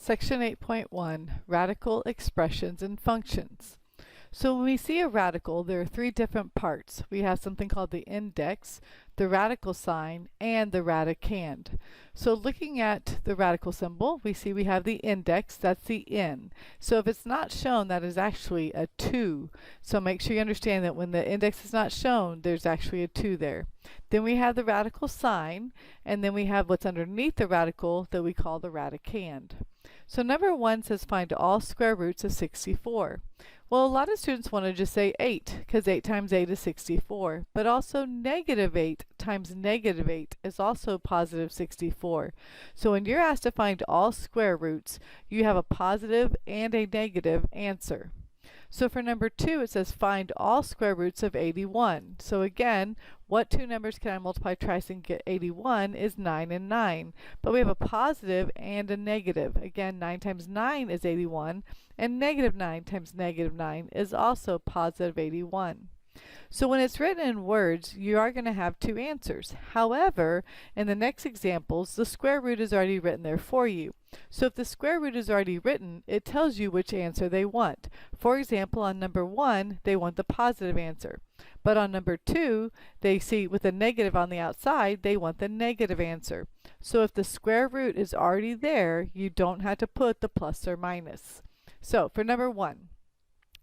Section 8.1, Radical Expressions and Functions. So when we see a radical, there are three different parts. We have something called the index, the radical sign, and the radicand. So looking at the radical symbol, we see we have the index, that's the n. So if it's not shown, that is actually a 2. So make sure you understand that when the index is not shown, there's actually a 2 there. Then we have the radical sign, and then we have what's underneath the radical that we call the radicand. So number 1 says find all square roots of 64. Well, a lot of students want to just say 8, because 8 times 8 is 64. But also negative 8 times negative 8 is also positive 64. So when you're asked to find all square roots, you have a positive and a negative answer. So for number 2, it says find all square roots of 81. So again, what two numbers can I multiply twice and get 81 is 9 and 9. But we have a positive and a negative. Again, 9 times 9 is 81, and negative 9 times negative 9 is also positive 81. So when it's written in words, you are going to have two answers. However, in the next examples, the square root is already written there for you. So if the square root is already written, it tells you which answer they want. For example, on number 1, they want the positive answer. But on number 2, they see with a negative on the outside, they want the negative answer. So if the square root is already there, you don't have to put the plus or minus. So for number 1,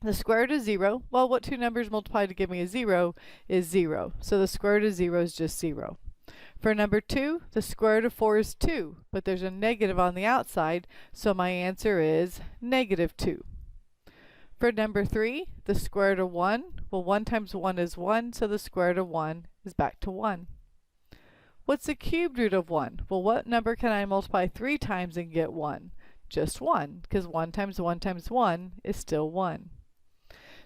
the square root is 0. Well, what two numbers multiply to give me a 0 is 0. So the square root of 0 is just 0. For number 2, the square root of 4 is 2, but there's a negative on the outside, so my answer is negative 2. For number 3, the square root of 1, well, 1 times 1 is 1, so the square root of 1 is back to 1. What's the cubed root of 1? Well, what number can I multiply 3 times and get 1? Just 1, because 1 times 1 times 1 is still 1.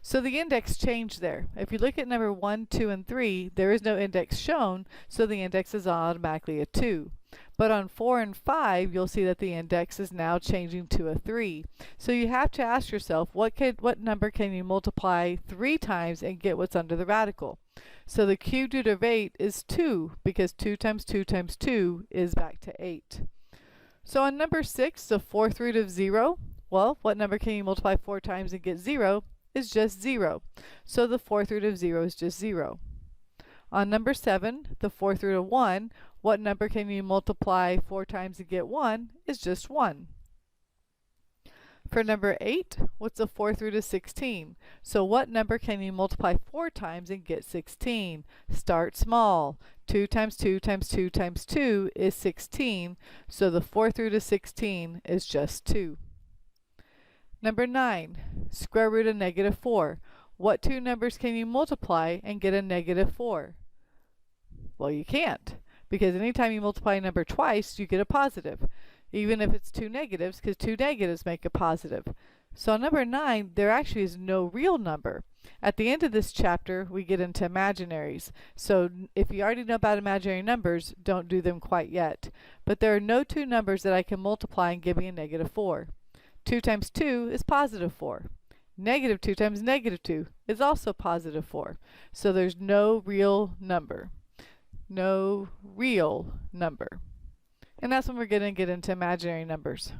So the index changed there. If you look at number 1, 2, and 3, there is no index shown, so the index is automatically a 2. But on 4 and 5, you'll see that the index is now changing to a 3. So you have to ask yourself, what number can you multiply 3 times and get what's under the radical? So the cubed root of 8 is 2, because 2 times 2 times 2 is back to 8. So on number 6, the fourth root of 0, well, what number can you multiply 4 times and get 0? Is just 0. So the fourth root of 0 is just 0. On number 7, the fourth root of 1, what number can you multiply 4 times and get 1? Is just 1. For number 8, what's the fourth root of 16? So what number can you multiply 4 times and get 16? Start small. 2 times 2 times 2 times 2 is 16, so the fourth root of 16 is just 2. Number 9, square root of negative 4. What two numbers can you multiply and get a negative 4? Well, you can't, because anytime you multiply a number twice, you get a positive, even if it's two negatives, because two negatives make a positive. So on number 9, there actually is no real number. At the end of this chapter, we get into imaginaries. So if you already know about imaginary numbers, don't do them quite yet. But there are no two numbers that I can multiply and give me a negative 4. 2 times 2 is positive 4. Negative 2 times negative 2 is also positive 4. So there's no real number. No real number. And that's when we're going to get into imaginary numbers.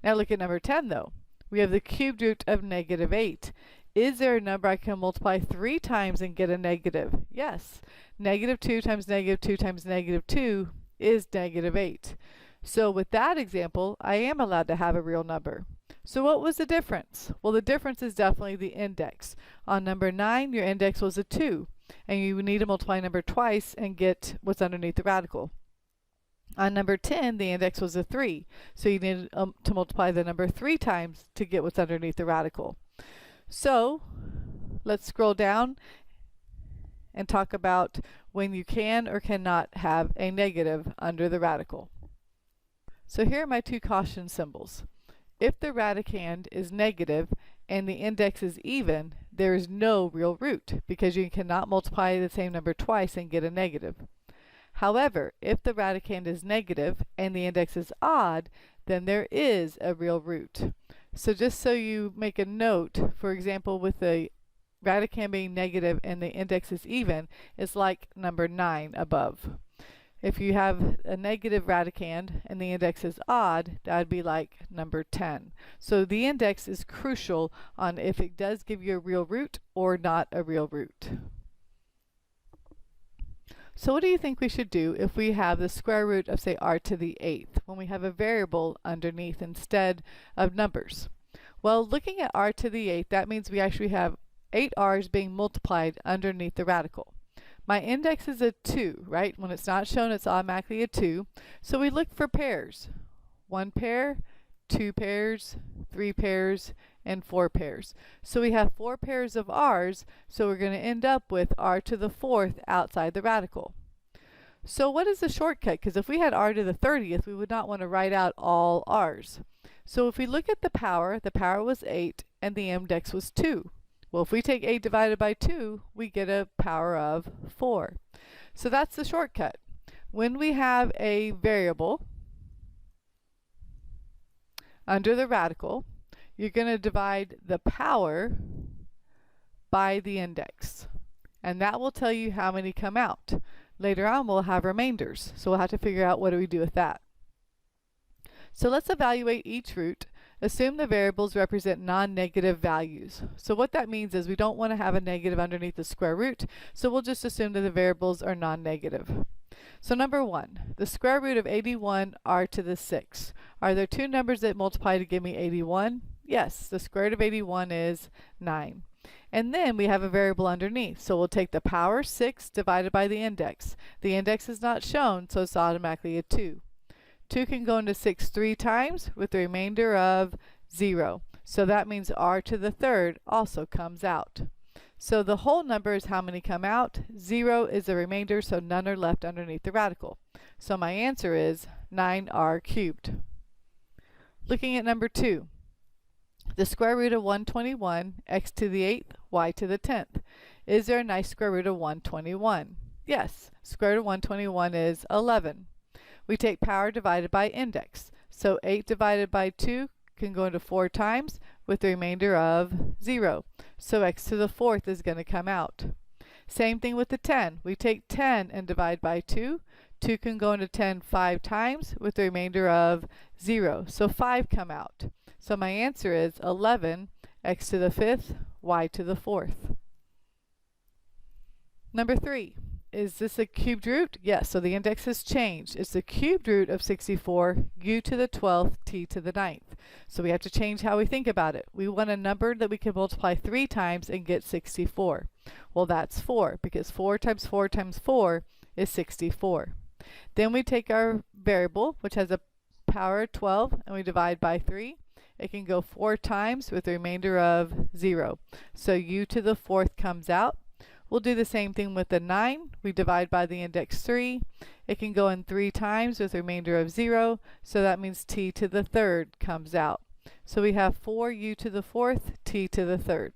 Now look at number 10 though. We have the cubed root of negative 8. Is there a number I can multiply 3 times and get a negative? Yes. Negative 2 times negative 2 times negative 2 is negative 8. So with that example, I am allowed to have a real number. So what was the difference? Well, the difference is definitely the index. On number 9, your index was a 2, and you would need to multiply number twice and get what's underneath the radical. On number 10, the index was a 3, so you needed to multiply the number 3 times to get what's underneath the radical. So let's scroll down and talk about when you can or cannot have a negative under the radical. So here are my two caution symbols. If the radicand is negative and the index is even, there is no real root, because you cannot multiply the same number twice and get a negative. However, if the radicand is negative and the index is odd, then there is a real root. So just so you make a note, for example, with the radicand being negative and the index is even, it's like number 9 above. If you have a negative radicand and the index is odd, that would be like number 10. So the index is crucial on if it does give you a real root or not a real root. So what do you think we should do if we have the square root of, say, r to the 8th, when we have a variable underneath instead of numbers? Well, looking at r to the 8th, that means we actually have 8 r's being multiplied underneath the radical. My index is a 2, right? When it's not shown, it's automatically a 2. So we look for pairs. 1 pair, 2 pairs, 3 pairs, and 4 pairs. So we have 4 pairs of r's, so we're going to end up with r to the 4th outside the radical. So what is the shortcut? Because if we had r to the 30th, we would not want to write out all r's. So if we look at the power was 8 and the index was 2. Well, if we take 8 divided by 2, we get a power of 4. So that's the shortcut. When we have a variable under the radical, you're going to divide the power by the index. And that will tell you how many come out. Later on, we'll have remainders. So we'll have to figure out what do we do with that. So let's evaluate each root. Assume the variables represent non-negative values. So what that means is we don't want to have a negative underneath the square root, so we'll just assume that the variables are non-negative. So number 1, the square root of 81 r to the 6. Are there two numbers that multiply to give me 81? Yes, the square root of 81 is 9. And then we have a variable underneath, so we'll take the power 6 divided by the index. The index is not shown, so it's automatically a 2. 2 can go into 6 3 times with the remainder of 0. So that means r to the 3rd also comes out. So the whole number is how many come out. 0 is the remainder, so none are left underneath the radical. So my answer is 9r cubed. Looking at number 2. The square root of 121, x to the 8th, y to the 10th. Is there a nice square root of 121? Yes. Square root of 121 is 11. We take power divided by index. So 8 divided by 2 can go into 4 times with the remainder of 0. So x to the 4th is going to come out. Same thing with the 10. We take 10 and divide by 2. 2 can go into 10 5 times with the remainder of 0. So 5 come out. So my answer is 11, x to the 5th, y to the 4th. Number 3. Is this a cubed root? Yes, so the index has changed. It's the cubed root of 64, u to the 12th, t to the 9th. So we have to change how we think about it. We want a number that we can multiply 3 times and get 64. Well, that's 4, because 4 times 4 times 4 is 64. Then we take our variable, which has a power of 12, and we divide by 3. It can go 4 times with the remainder of 0. So u to the 4th comes out. We'll do the same thing with the 9. We divide by the index 3. It can go in 3 times with a remainder of 0, so that means t to the 3rd comes out. So we have 4u to the 4th, t to the 3rd.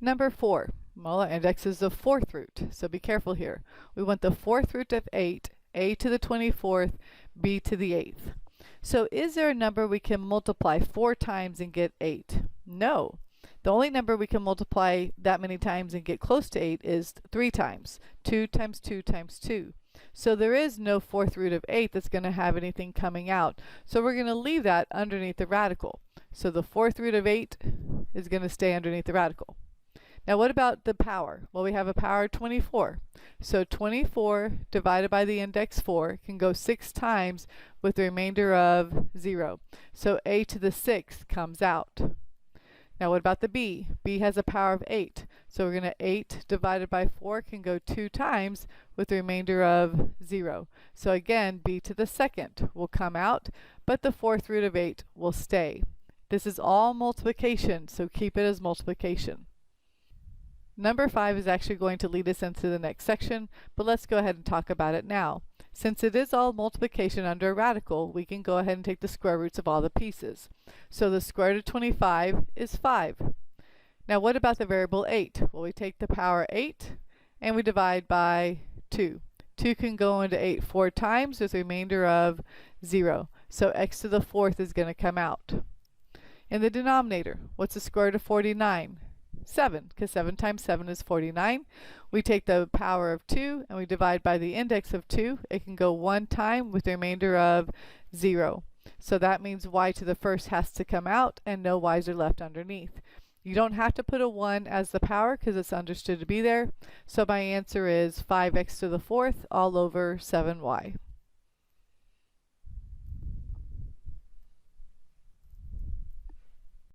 Number 4. Well, our index is the 4th root, so be careful here. We want the 4th root of 8, a to the 24th, b to the 8th. So is there a number we can multiply 4 times and get 8? No. The only number we can multiply that many times and get close to 8 is 3 times. 2 times 2 times 2. So there is no 4th root of 8 that's going to have anything coming out. So we're going to leave that underneath the radical. So the 4th root of 8 is going to stay underneath the radical. Now what about the power? Well, we have a power of 24. So 24 divided by the index 4 can go 6 times with the remainder of 0. So a to the 6th comes out. Now what about the b? b has a power of 8. So we're going to 8 divided by 4 can go 2 times with the remainder of 0. So again, b to the 2nd will come out, but the 4th root of 8 will stay. This is all multiplication, so keep it as multiplication. Number 5 is actually going to lead us into the next section, but let's go ahead and talk about it now. Since it is all multiplication under a radical, we can go ahead and take the square roots of all the pieces. So the square root of 25 is 5. Now what about the variable 8? Well, we take the power 8 and we divide by 2. 2 can go into 8 4 times with a remainder of 0. So x to the 4th is going to come out. In the denominator, what's the square root of 49? 7, because 7 times 7 is 49. We take the power of 2 and we divide by the index of 2. It can go one time with the remainder of 0. So that means y to the first has to come out and no y's are left underneath. You don't have to put a 1 as the power because it's understood to be there. So my answer is 5x to the fourth all over 7y.